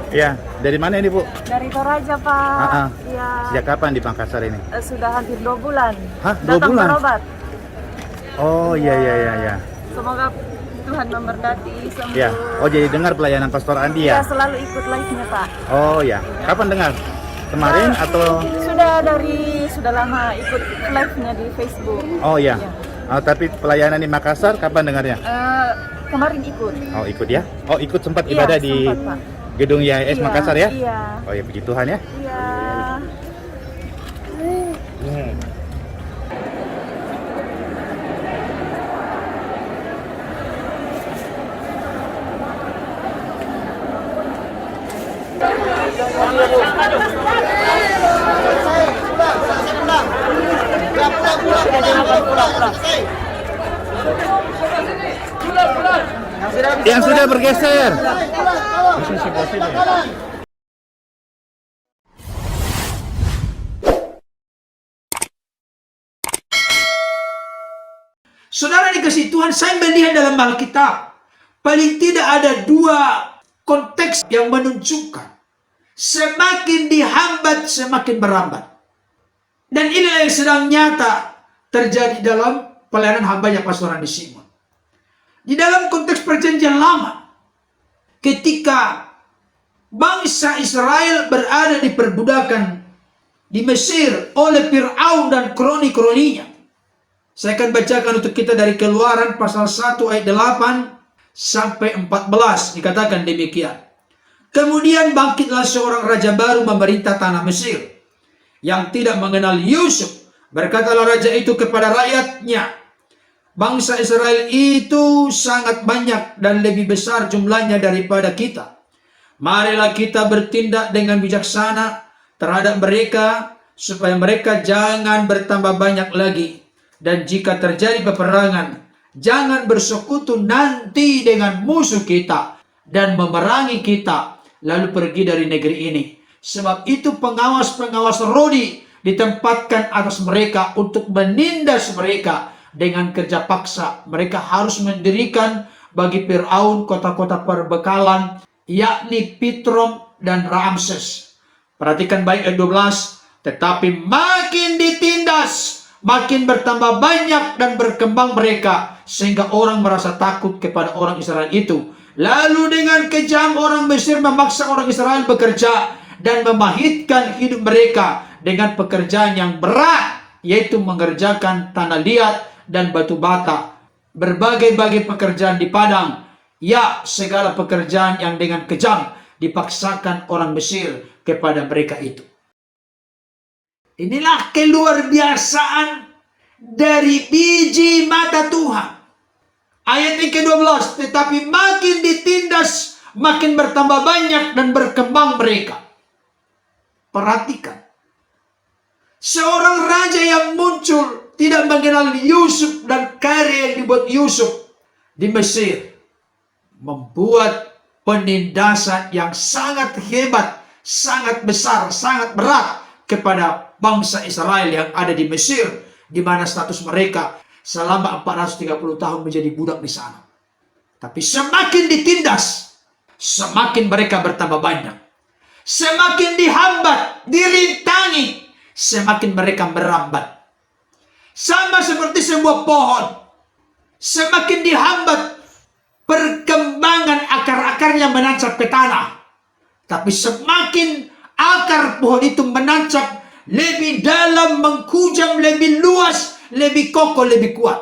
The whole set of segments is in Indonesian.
Iya, dari mana ini Bu? Dari Toraja, Pak. Iya. Sejak kapan di Makassar ini? Sudah hampir 2 bulan. Hah, 2 Datang bulan? berobat. Oh iya. Semoga Tuhan memberkati sembuh. Ya. Oh jadi dengar pelayanan Pastor Andi Iya, ya? selalu ikut live-nya, Pak. Oh ya. Kapan dengar? Kemarin atau? Sudah lama ikut live-nya di Facebook. Oh ya. Iya. Oh, tapi pelayanan di Makassar kapan dengarnya? Kemarin ikut. Oh ikut ya? Oh ikut sempat Iya, ibadah di sempat, Pak. gedung YIS Iya, Makassar ya? Iya. Oh ya puji Tuhan ya. Iya. Yang sudah bergeser. Saudara dikasih Tuhan, saya melihat dalam Alkitab paling tidak ada 2 konteks yang menunjukkan semakin dihambat semakin merambat. Dan inilah yang sedang nyata terjadi dalam pelayanan hambanya Pastor Andi Simon. Di dalam konteks perjanjian lama, ketika bangsa Israel berada di perbudakan di Mesir oleh Fir'aun dan kroni-kroninya. Saya akan bacakan untuk kita dari Keluaran pasal 1 ayat 8 sampai 14. Dikatakan demikian. Kemudian bangkitlah seorang raja baru memerintah tanah Mesir, yang tidak mengenal Yusuf. Berkatalah raja itu kepada rakyatnya, bangsa Israel itu sangat banyak dan lebih besar jumlahnya daripada kita. Marilah kita bertindak dengan bijaksana terhadap mereka, supaya mereka jangan bertambah banyak lagi. Dan jika terjadi peperangan, jangan bersekutu nanti dengan musuh kita dan memerangi kita, lalu pergi dari negeri ini. Sebab itu pengawas-pengawas rohani ditempatkan atas mereka untuk menindas mereka dengan kerja paksa. Mereka harus mendirikan bagi Fir'aun kota-kota perbekalan, yakni Pitrom dan Ramses. Perhatikan baik ayat 12. Tetapi makin ditindas, makin bertambah banyak dan berkembang mereka, sehingga orang merasa takut kepada orang Israel itu. Lalu dengan kejam orang Mesir memaksa orang Israel bekerja dan memahitkan hidup mereka dengan pekerjaan yang berat, yaitu mengerjakan tanah liat dan batu bata, berbagai-bagai pekerjaan di padang. Ya, segala pekerjaan yang dengan kejam dipaksakan orang Mesir kepada mereka itu. Inilah keluar biasaan dari biji mata Tuhan. Ayat yang ke-12, tetapi makin ditindas, makin bertambah banyak dan berkembang mereka. Perhatikan. Seorang raja yang muncul tidak mengenal Yusuf dan karya yang dibuat Yusuf di Mesir, membuat penindasan yang sangat hebat, sangat besar, sangat berat kepada bangsa Israel yang ada di Mesir, di mana status mereka selama 430 tahun menjadi budak di sana. Tapi semakin ditindas, semakin mereka bertambah banyak. Semakin dihambat, dirintangi, semakin mereka merambat. Sama seperti sebuah pohon, semakin dihambat, perkembangan akar-akarnya menancap ke tanah. Tapi semakin akar pohon itu menancap lebih dalam, mengkujam lebih luas, lebih kokoh, lebih kuat.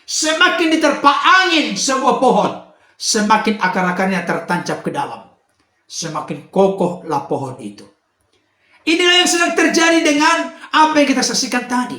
Semakin diterpa angin sebuah pohon, semakin akar-akarnya tertancap ke dalam. Semakin kokohlah pohon itu. Inilah yang sedang terjadi dengan apa yang kita saksikan tadi.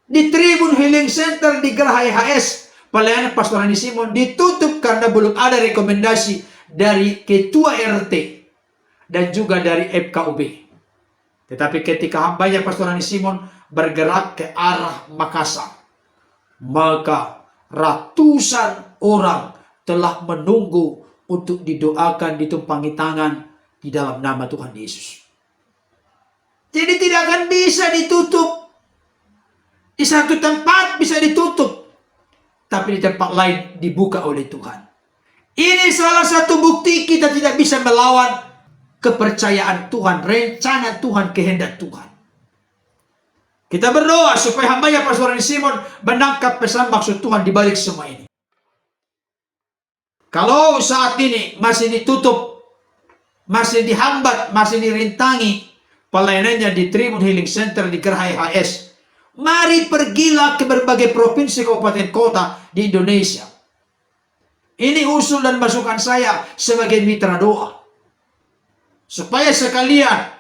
Di Tribun Healing Center di Geraha HHS, pelayanan Pastor Andi Simon ditutup karena belum ada rekomendasi dari Ketua RT dan juga dari FKUB. Tetapi ketika hambanya Pastor Andi Simon bergerak ke arah Makassar, maka ratusan orang telah menunggu untuk didoakan, ditumpangi tangan di dalam nama Tuhan Yesus. Jadi tidak akan bisa ditutup. Di satu tempat bisa ditutup, tapi di tempat lain dibuka oleh Tuhan. Ini salah satu bukti kita tidak bisa melawan kepercayaan Tuhan, rencana Tuhan, kehendak Tuhan. Kita berdoa supaya hambanya Pastor Rani Simon menangkap pesan maksud Tuhan di balik semua ini. Kalau saat ini masih ditutup, masih dihambat, masih dirintangi pelayanannya di Tribun Healing Center di Geraha HS, mari pergilah ke berbagai provinsi, kabupaten, kota di Indonesia. Ini usul dan masukan saya sebagai mitra doa. Supaya sekalian,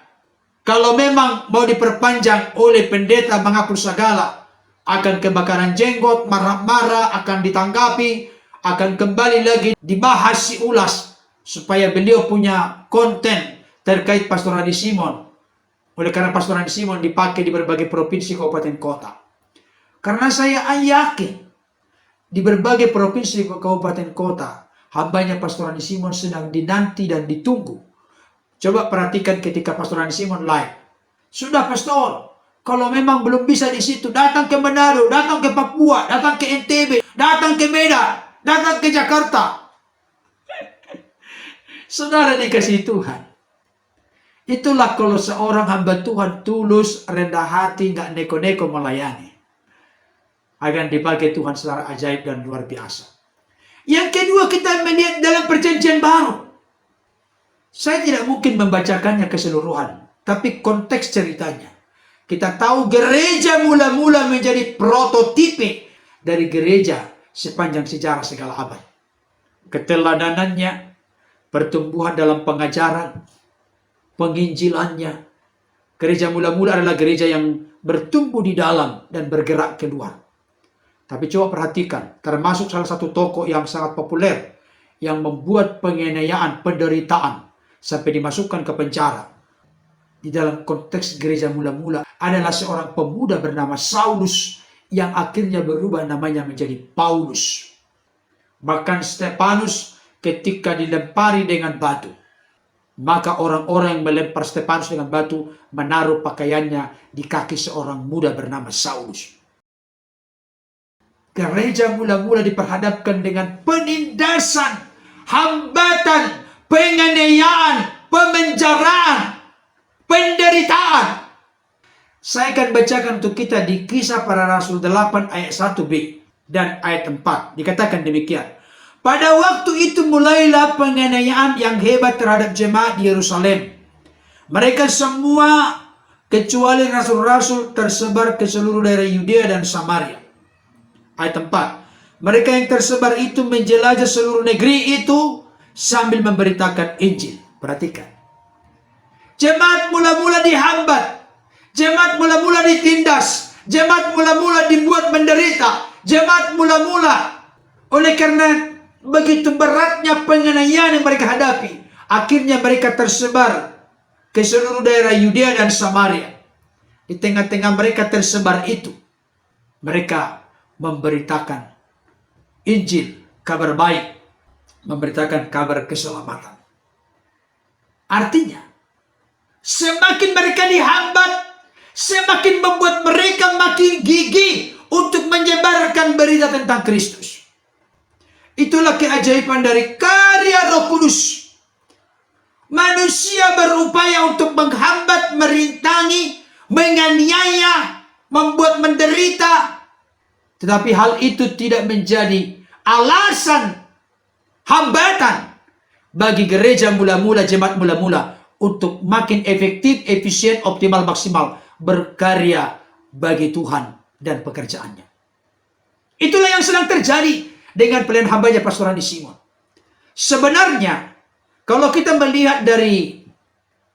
kalau memang mau diperpanjang oleh pendeta mengaku segala, akan kebakaran jenggot, marah-marah, akan ditanggapi, akan kembali lagi dibahas ulas, supaya beliau punya konten terkait Pastor Rani Simon. Oleh karena Pastor Rani Simon dipakai di berbagai provinsi, kabupaten, kota. Karena saya yakin, di berbagai provinsi, kabupaten, kota, hambanya Pastor Rani Simon sedang dinanti dan ditunggu. Coba perhatikan ketika Pastor Rani Simon live. Sudah pastor, kalau memang belum bisa di situ, datang ke Manado, datang ke Papua, datang ke NTB, datang ke Medan, datang ke Jakarta. Saudara dikasih Tuhan. Itulah kalau seorang hamba Tuhan tulus, rendah hati, nggak neko-neko melayani. Akan dipakai Tuhan secara ajaib dan luar biasa. Yang kedua, kita melihat dalam perjanjian baru. Saya tidak mungkin membacakannya keseluruhan, tapi konteks ceritanya. Kita tahu gereja mula-mula menjadi prototipe dari gereja sepanjang sejarah segala abad. Keteladanannya, pertumbuhan dalam pengajaran, penginjilannya. Gereja mula-mula adalah gereja yang bertumbuh di dalam dan bergerak keluar. Tapi coba perhatikan, termasuk salah satu tokoh yang sangat populer, yang membuat penganiayaan, penderitaan, sampai dimasukkan ke penjara. Di dalam konteks gereja mula-mula adalah seorang pemuda bernama Saulus yang akhirnya berubah namanya menjadi Paulus. Bahkan Stefanus ketika dilempari dengan batu, maka orang-orang yang melempar Stefanus dengan batu menaruh pakaiannya di kaki seorang muda bernama Saulus. Gereja mula-mula diperhadapkan dengan penindasan, hambatan, penganiayaan, pemenjaraan, penderitaan. Saya akan bacakan untuk kita di Kisah Para Rasul 8 ayat 1b dan ayat 4. Dikatakan demikian. Pada waktu itu mulailah penganiayaan yang hebat terhadap jemaat di Yerusalem. Mereka semua kecuali rasul-rasul tersebar ke seluruh daerah Yudea dan Samaria. Ayat 4. Mereka yang tersebar itu menjelajah seluruh negeri itu sambil memberitakan Injil. Perhatikan. Jemaat mula-mula dihambat. Jemaat mula-mula ditindas. Jemaat mula-mula dibuat menderita. Jemaat mula-mula. Oleh karena begitu beratnya penganiayaan yang mereka hadapi, akhirnya mereka tersebar ke seluruh daerah Yudea dan Samaria. Di tengah-tengah mereka tersebar itu, mereka memberitakan Injil, kabar baik, memberitakan kabar keselamatan. Artinya, semakin mereka dihambat, semakin membuat mereka makin gigih untuk menyebarkan berita tentang Kristus. Itulah keajaiban dari karya Roh Kudus. Manusia berupaya untuk menghambat, merintangi, menganiaya, membuat menderita. Tetapi hal itu tidak menjadi alasan, hambatan bagi gereja mula-mula, jemaat mula-mula untuk makin efektif, efisien, optimal, maksimal berkarya bagi Tuhan dan pekerjaannya. Itulah yang sedang terjadi dengan pelayanan hambanya Pastor Rani Simon. Sebenarnya, kalau kita melihat dari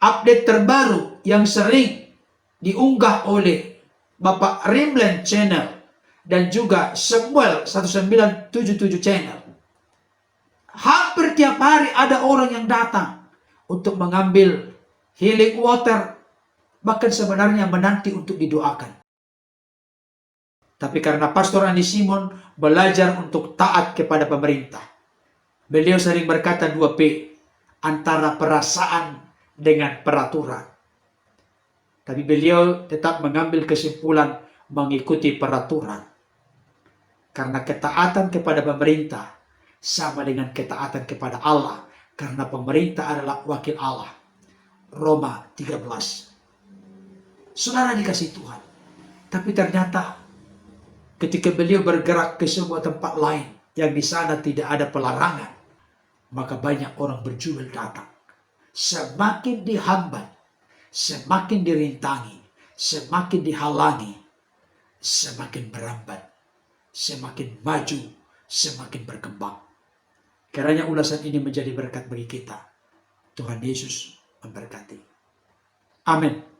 update terbaru yang sering diunggah oleh Bapak Rimland Channel dan juga Samuel 1977 Channel, hampir tiap hari ada orang yang datang untuk mengambil healing water, bahkan sebenarnya menanti untuk didoakan. Tapi karena Pastor Rani Simon belajar untuk taat kepada pemerintah, beliau sering berkata 2P, antara perasaan dengan peraturan. Tapi beliau tetap mengambil kesimpulan mengikuti peraturan. Karena ketaatan kepada pemerintah sama dengan ketaatan kepada Allah, karena pemerintah adalah wakil Allah. Roma 13. Saudara dikasih Tuhan. Tapi ternyata ketika beliau bergerak ke sebuah tempat lain yang di sana tidak ada pelarangan, maka banyak orang berjubel datang. Semakin dihambat, semakin dirintangi, semakin dihalangi, semakin merambat, semakin maju, semakin berkembang. Kiranya ulasan ini menjadi berkat bagi kita. Tuhan Yesus memberkati. Amin.